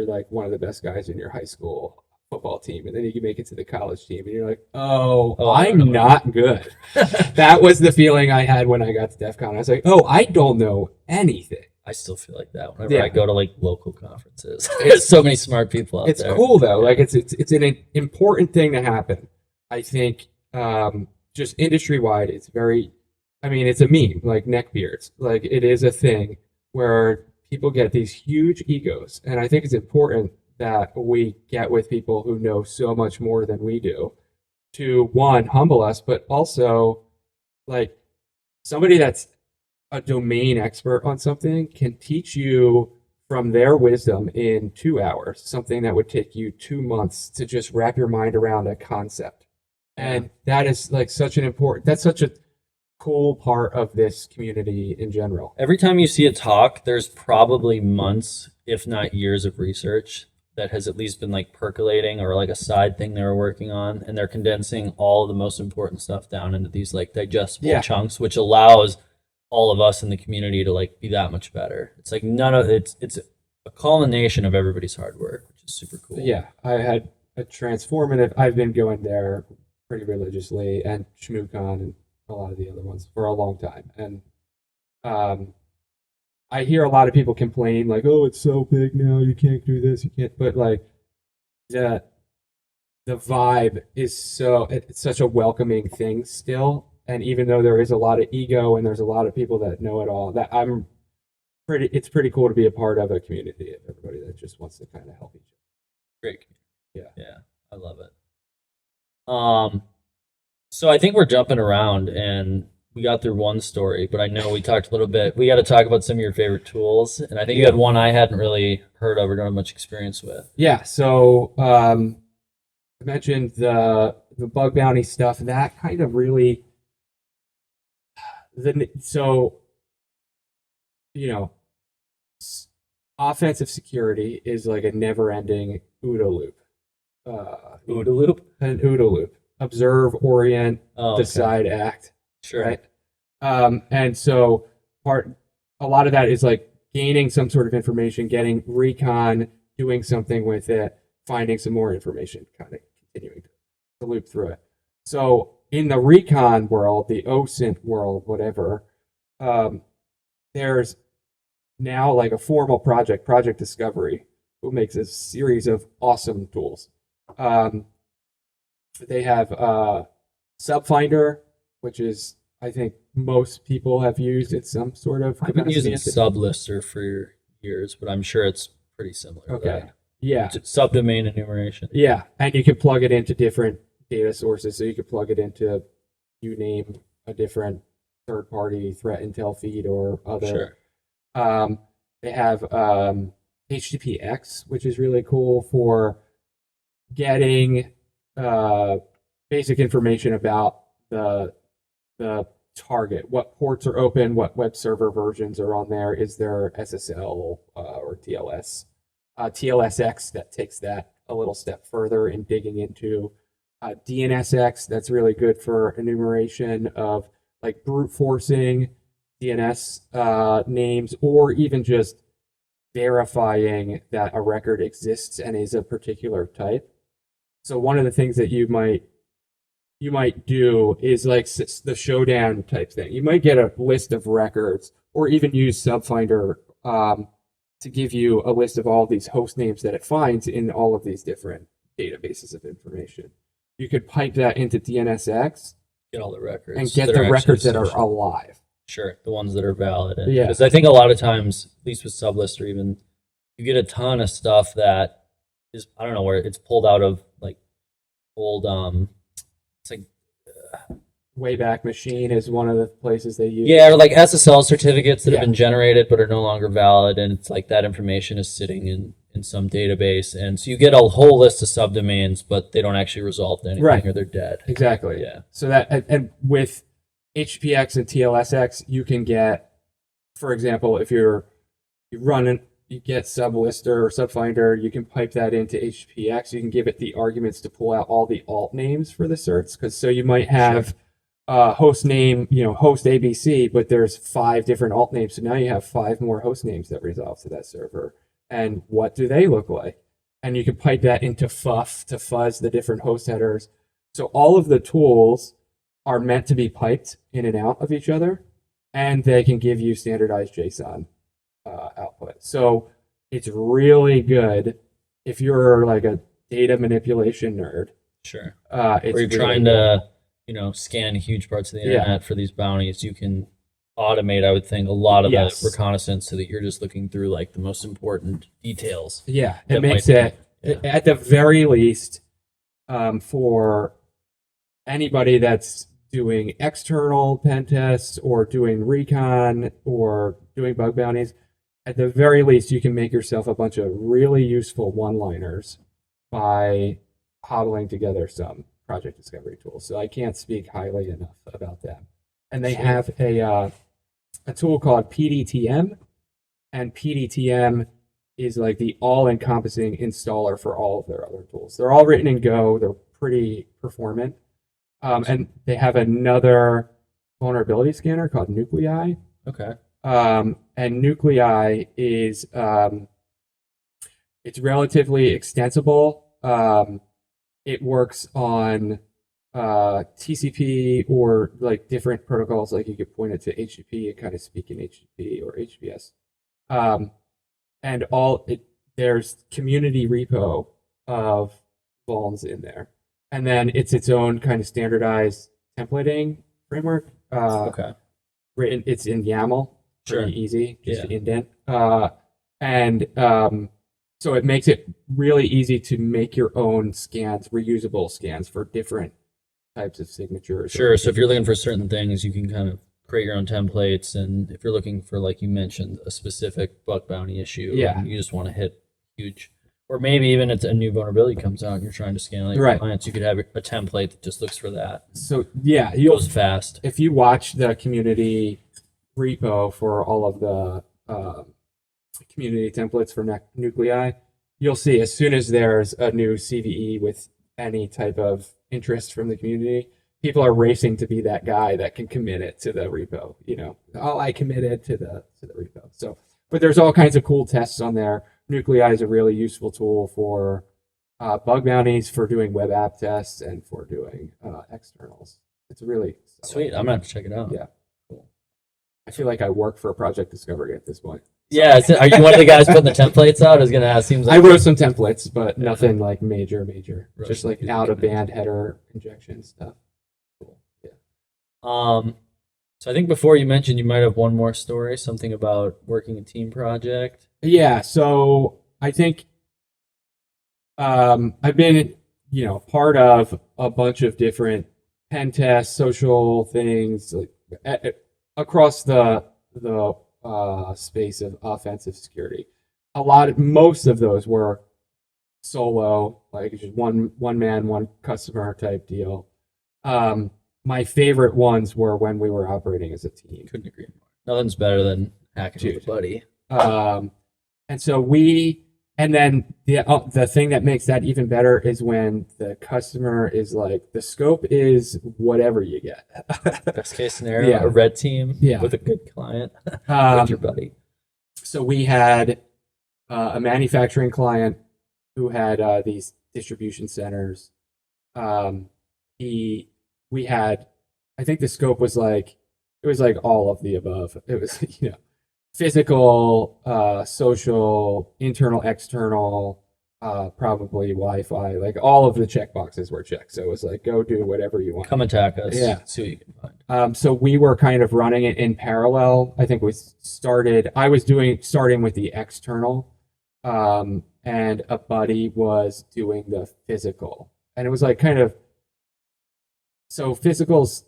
like one of the best guys in your high school football team, and then you can make it to the college team, and you're like, I'm not good. That was the feeling I had when I got to DEF CON. I was like, I don't know anything. I still feel like that whenever I go to like local conferences. There's so many smart people out there. It's cool though. Like it's an important thing to happen. I think just industry wide, it's it's a meme, like neckbeards. Like it is a thing where people get these huge egos, and I think it's important that we get with people who know so much more than we do to, one, humble us, but also like somebody that's a domain expert on something can teach you from their wisdom in 2 hours, something that would take you 2 months to just wrap your mind around a concept. And that is like such a cool part of this community in general. Every time you see a talk, there's probably months, if not years of research that has at least been like percolating or like a side thing they were working on, and they're condensing all the most important stuff down into these like digestible chunks, which allows all of us in the community to like be that much better. It's like it's a culmination of everybody's hard work, which is super cool. Yeah, I had a transformative. I've been going there pretty religiously, and ShmooCon and a lot of the other ones for a long time. And I hear a lot of people complain like, "Oh, it's so big now, you can't do this, you can't." But like the vibe is it's such a welcoming thing still. And even though there is a lot of ego and there's a lot of people that know it all, that it's pretty cool to be a part of a community of everybody that just wants to kind of help each other. Great. Yeah, I love it. So I think we're jumping around, and we got through one story, but I know we talked a little bit. We got to talk about some of your favorite tools, and I think you had one I hadn't really heard of or don't have much experience with. Yeah. So I mentioned the bug bounty stuff. That kind of really offensive security is like a never-ending OODA loop. OODA loop? An OODA loop. Observe, orient, decide, act. Sure. Right? And so a lot of that is like gaining some sort of information, getting recon, doing something with it, finding some more information, kind of continuing to loop through it. So in the recon world, the OSINT world, whatever, there's now like a formal project, ProjectDiscovery, who makes a series of awesome tools. They have SubFinder, which is, I think most people have used it some sort of. I've been using SubLister for years, but I'm sure it's pretty similar. Okay. Yeah. Subdomain enumeration. Yeah, and you can plug it into different data sources. So you could plug it into, you name a different third-party threat intel feed or other. Sure. They have HTTPX, which is really cool for getting basic information about the target, what ports are open, what web server versions are on there, is there SSL or TLS, TLSX that takes that a little step further in digging into DNSX. That's really good for enumeration of like brute forcing DNS names, or even just verifying that a record exists and is a particular type. So one of the things that you might do is like the showdown type thing. You might get a list of records, or even use SubFinder to give you a list of all of these host names that it finds in all of these different databases of information. You could pipe that into DNSX, get all the records, and get the records that are alive. Sure, the ones that are valid. Yeah, because I think a lot of times, at least with SubLister, even you get a ton of stuff that is, I don't know, where it's pulled out of like old it's like Wayback Machine is one of the places they use. Yeah, or like SSL certificates that have been generated but are no longer valid, and it's like that information is sitting in some database, and so you get a whole list of subdomains, but they don't actually resolve to anything, right, or they're dead. Exactly. Yeah. So that, and with HPX and TLSX, you can get, for example, if you get SubLister or SubFinder, you can pipe that into HPX. You can give it the arguments to pull out all the alt names for the certs, because so you might have host name, host ABC, but there's 5 different alt names. So now you have 5 more host names that resolve to that server. And what do they look like? And you can pipe that into FUF to fuzz the different host headers. So all of the tools are meant to be piped in and out of each other, and they can give you standardized JSON output. So it's really good if you're like a data manipulation nerd. Sure. Or you're trying to, scan huge parts of the internet for these bounties. You can automate, I would think, a lot of the reconnaissance so that you're just looking through like the most important details. Yeah, it makes it, at the very least, for anybody that's doing external pen tests or doing recon or doing bug bounties, at the very least, you can make yourself a bunch of really useful one-liners by hobbling together some ProjectDiscovery tools. So I can't speak highly enough about them. And they have a tool called PDTM, and PDTM is like the all-encompassing installer for all of their other tools. They're all written in Go. They're pretty performant. And they have another vulnerability scanner called Nuclei. Okay. And Nuclei is it's relatively extensible. It works on TCP or like different protocols. Like you could point it to HTTP and kind of speak in HTTP or HTTPS. And there's community repo of vulns in there, and then it's its own kind of standardized templating framework. Okay. It's in YAML, Sure. pretty easy, just indent. And so it makes it really easy to make your own scans, reusable scans for different types of signatures. Sure. So if you're looking for certain things, you can kind of create your own templates. And if you're looking for, like you mentioned, a specific bug bounty issue, and you just want to hit huge, or maybe even it's a new vulnerability comes out and you're trying to scan all your clients, you could have a template that just looks for that. So yeah, it goes fast. If you watch the community repo for all of the community templates for Nuclei, you'll see as soon as there's a new CVE with any type of interest from the community, people are racing to be that guy that can commit it to the repo. I committed to the repo. So, but there's all kinds of cool tests on there. Nuclei is a really useful tool for bug bounties, for doing web app tests, and for doing externals. It's really sweet. I'm gonna have to check it out. Yeah, cool. I feel like I work for ProjectDiscovery at this point. Yeah, are you one of the guys putting the templates out? I was gonna ask. Seems like I wrote some templates, but nothing like major. Just like out of band header injection stuff. Cool. Yeah. So I think before you mentioned you might have one more story, something about working a team project. Yeah. So I think I've been, part of a bunch of different pen tests, social things, like across the space of offensive security. Most of those were solo, like just one man, one customer type deal. My favorite ones were when we were operating as a team. Couldn't agree more. Nothing's better than hacking with a buddy. And so and then the thing that makes that even better is when the customer is like, the scope is whatever you get. Best case scenario, a red team with a good client with your buddy. So we had a manufacturing client who had these distribution centers. We had, I think the scope was like, it was like all of the above. It was, physical, social, internal, external, probably Wi-Fi, like all of the checkboxes were checked. So it was like, go do whatever you want. Come attack us. Yeah. See what you can find. So we were kind of running it in parallel. I think I was starting with the external, and a buddy was doing the physical. And it was like so physicals,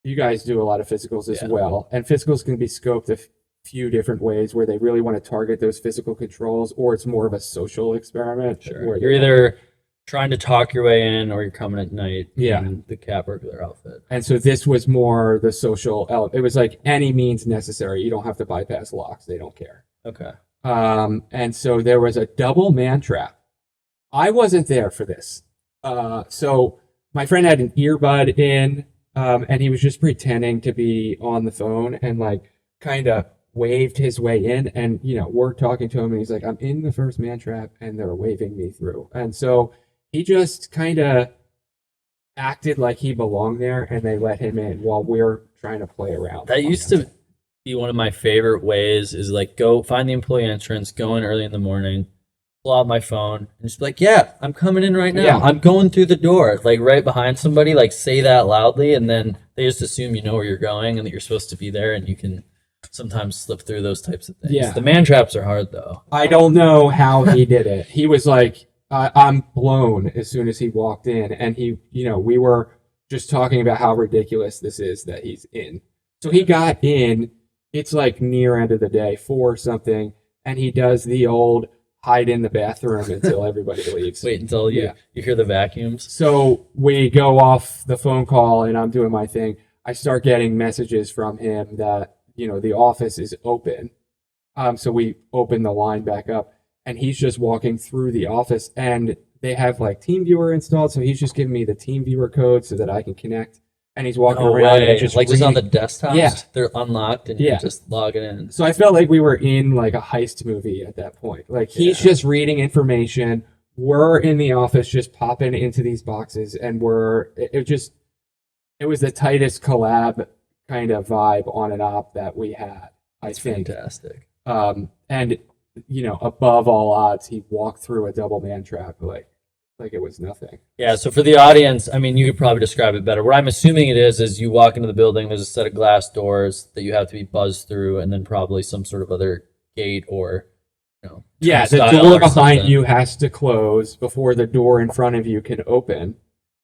you guys do a lot of physicals as well. And physicals can be scoped a few different ways, where they really want to target those physical controls, or it's more of a social experiment. Sure. Where you're either trying to talk your way in, or you're coming at night in the cap burglar outfit. And so this was more the social element. It was like any means necessary. You don't have to bypass locks. They don't care. Okay. And so there was a double man trap. I wasn't there for this. So my friend had an earbud in, and he was just pretending to be on the phone and like kind of waved his way in, and we're talking to him, and he's like, I'm in the first man trap, and they're waving me through. And so he just kind of acted like he belonged there, and they let him in while we're trying to play around. That used to be one of my favorite ways, is like, go find the employee entrance, go in early in the morning, pull out my phone, and just be like, yeah, I'm coming in right now. Yeah. I'm going through the door, like right behind somebody, like say that loudly, and then they just assume you know where you're going and that you're supposed to be there, and you can sometimes slip through those types of things. Yeah. The man traps are hard though. I don't know how he did it. He was like, I'm blown as soon as he walked in, and we were just talking about how ridiculous this is that he's in. So he got in, it's like near end of the day, 4 something, and he does the old hide in the bathroom until everybody leaves. Wait until you hear the vacuums. So we go off the phone call, and I'm doing my thing. I start getting messages from him that, the office is open. So we open the line back up. and he's just walking through the office, and they have like TeamViewer installed, so he's just giving me the TeamViewer code so that I can connect. And he's walking No around way. and just Just on the reading. desktop. Yeah. They're unlocked and you just log it in. So I felt like we were in like a heist movie at that point. Like he's just reading information. We're in the office just popping into these boxes, and it was the tightest collab kind of vibe on an op that we had. That's I think. fantastic. And above all odds, he walked through a double man trap like it was nothing. Yeah, so for the audience, I mean, you could probably describe it better. What I'm assuming it is you walk into the building, there's a set of glass doors that you have to be buzzed through, and then probably some sort of other gate or, Yeah, the turnstile door or behind something. you has to close before the door in front of you can open.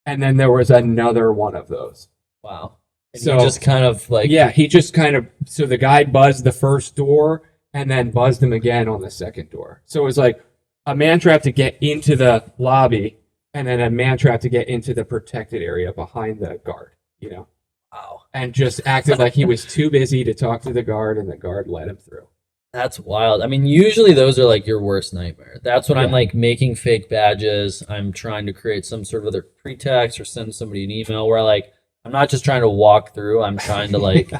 And then there was another one of those. Wow. And So- you just kind of like, Yeah, he just kind of, so the guy buzzed the first door and then buzzed him again on the second door. So it was like a man trap to get into the lobby and then a man trap to get into the protected area behind the guard, wow, and just acted like he was too busy to talk to the guard, and the guard let him through. that's wild. I mean, usually those are like your worst nightmare. That's when I'm like making fake badges. I'm trying to create some sort of other pretext or send somebody an email where like, I'm not just trying to walk through, I'm trying to like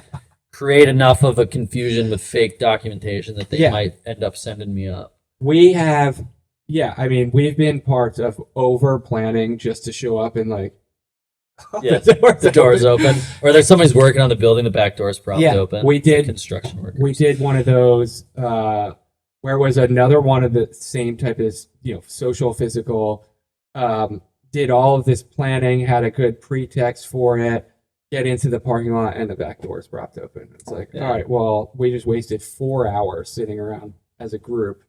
create enough of a confusion with fake documentation that they might end up sending me up. We have, we've been parts of over planning just to show up and like, Yeah, the door's open. Or there's somebody's working on the building, the back door's propped open. we It's like did. construction workers. We did one of those where was another one of the same type of, social, physical, did all of this planning, had a good pretext for it, get into the parking lot, and the back door is propped open. It's like, all right, well, we just wasted 4 hours sitting around as a group.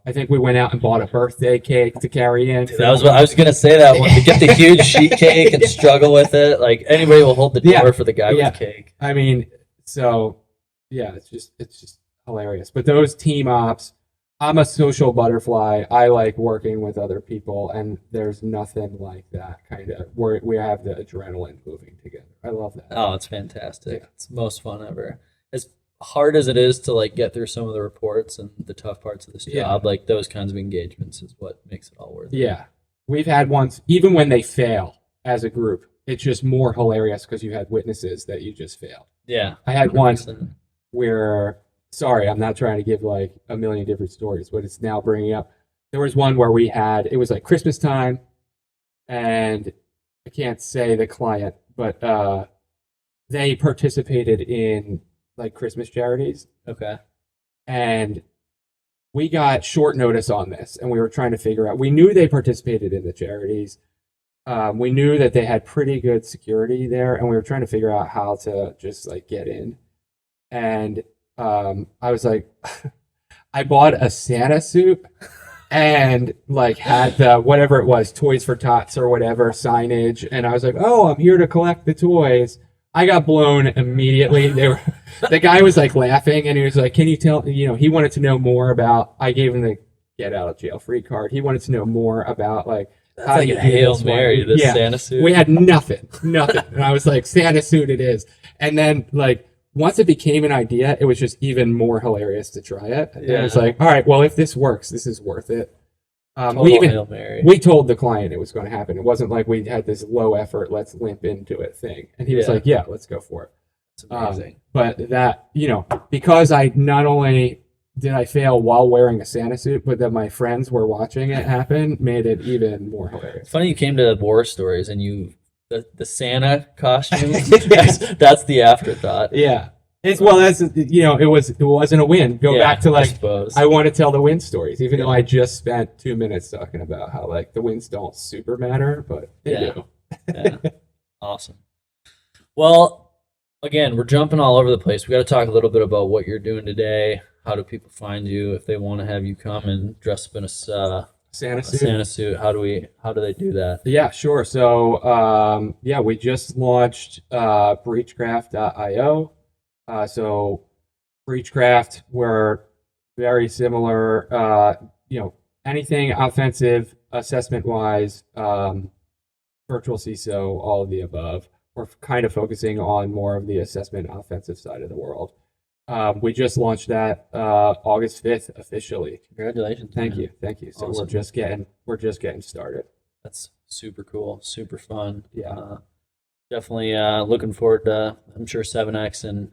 I think we went out and bought a birthday cake to carry in. That was what I was gonna say. That one to get the huge sheet cake and struggle with it. Like anybody will hold the door for the guy with cake. I mean, so yeah, it's just hilarious. But those team ops, I'm a social butterfly. I like working with other people, and there's nothing like that kind of where we have the adrenaline moving together. I love that. Oh, it's fantastic. Yeah. It's the most fun ever. As hard as it is to like get through some of the reports and the tough parts of this job, like those kinds of engagements is what makes it all worth it. Yeah, we've had ones, even when they fail as a group, it's just more hilarious because you had witnesses that you just failed. Yeah. I had one 100%. where, sorry, I'm not trying to give like a million different stories, but it's now bringing up. There was one where it was like Christmas time, and I can't say the client, but they participated in like Christmas charities, Okay. and we got short notice on this, and we were trying to figure out. We knew they participated in the charities. We knew that they had pretty good security there, and we were trying to figure out how to just like get in. And I was like, I bought a Santa suit and like had the whatever it was, Toys for Tots or whatever signage, and I was like, oh, I'm here to collect the toys. I got blown immediately. The guy was like laughing, and he was like, can you tell, he wanted to know more about, I gave him the get out of jail free card. He wanted to know more about like, That's like you a do Hail this one. Mary, this Yeah. Santa suit. We had nothing. And I was like, Santa suit it is. And then like, once it became an idea, it was just even more hilarious to try it. And it was like, all right, well, if this works, this is worth it. Total Hail Mary. We told the client it was going to happen. It wasn't like we had this low effort, let's limp into it thing. And he was like, yeah, let's go for it. It's amazing. But that, because I not only did I fail while wearing a Santa suit, but that my friends were watching it happen, made it even more hilarious. It's funny you came to war stories and the Santa costume. That's the afterthought. Yeah. That's it wasn't a win. Go back to I like, suppose. I want to tell the win stories, even though I just spent 2 minutes talking about how like the wins don't super matter, but they do. Yeah. Awesome. Well, again, we're jumping all over the place. We got to talk a little bit about what you're doing today. How do people find you if they want to have you come and dress up in a Santa suit. Santa suit? How do they do that? Yeah, sure. So, we just launched breachcraft.io. So Breachcraft, we're very similar, anything offensive, assessment-wise, virtual CISO, all of the above. We're kind of focusing on more of the assessment offensive side of the world. We just launched that August 5th officially. Congratulations. Thank man. you. Thank you. So Awesome. we're just getting started. That's super cool, super fun. Yeah. Definitely looking forward to, I'm sure SEVNX and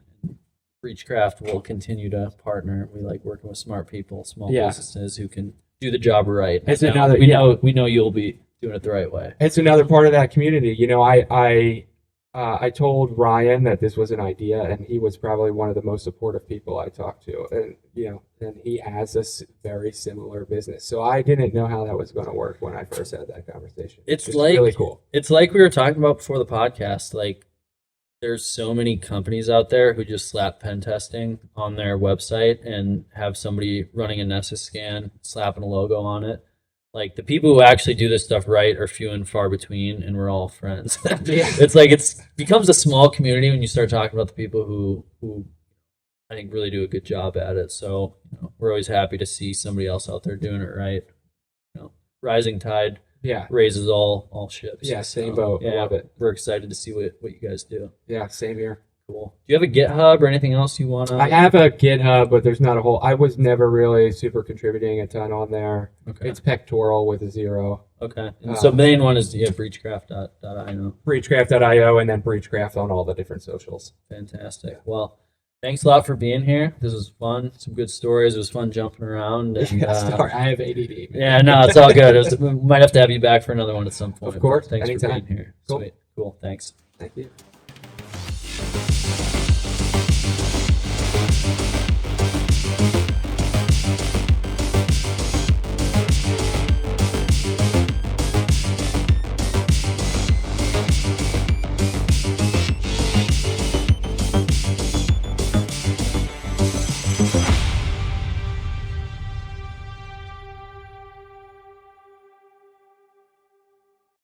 Breachcraft will continue to partner. We like working with smart people, small businesses who can do the job right. It's we know you'll be doing it the right way. It's another part of that community. You know, I told Ryan that this was an idea, and he was probably one of the most supportive people I talked to. And and he has a very similar business. So I didn't know how that was going to work when I first had that conversation. It's like really cool. It's like we were talking about before the podcast. Like, there's so many companies out there who just slap pen testing on their website and have somebody running a Nessus scan, slapping a logo on it. Like, the people who actually do this stuff right are few and far between, and we're all friends. It's like it becomes a small community when you start talking about the people who I think really do a good job at it. So we're always happy to see somebody else out there doing it right. Rising tide raises all ships. Yeah, same boat. I love it. We're excited to see what you guys do. Yeah, same here. Cool. Do you have a GitHub or anything else you want to? I have a GitHub, but there's not a whole. I was never really super contributing a ton on there. Okay. It's pectoral with a 0. Okay. And so main one is breachcraft.io. Breachcraft.io and then Breachcraft on all the different socials. Fantastic. Well, thanks a lot for being here. This was fun. Some good stories. It was fun jumping around. And, I have ADD. Man. Yeah, no, it's all good. We might have to have you back for another one at some point. Of course. Thanks anytime. for being here. Cool. Sweet. Cool. Thanks. Thank you.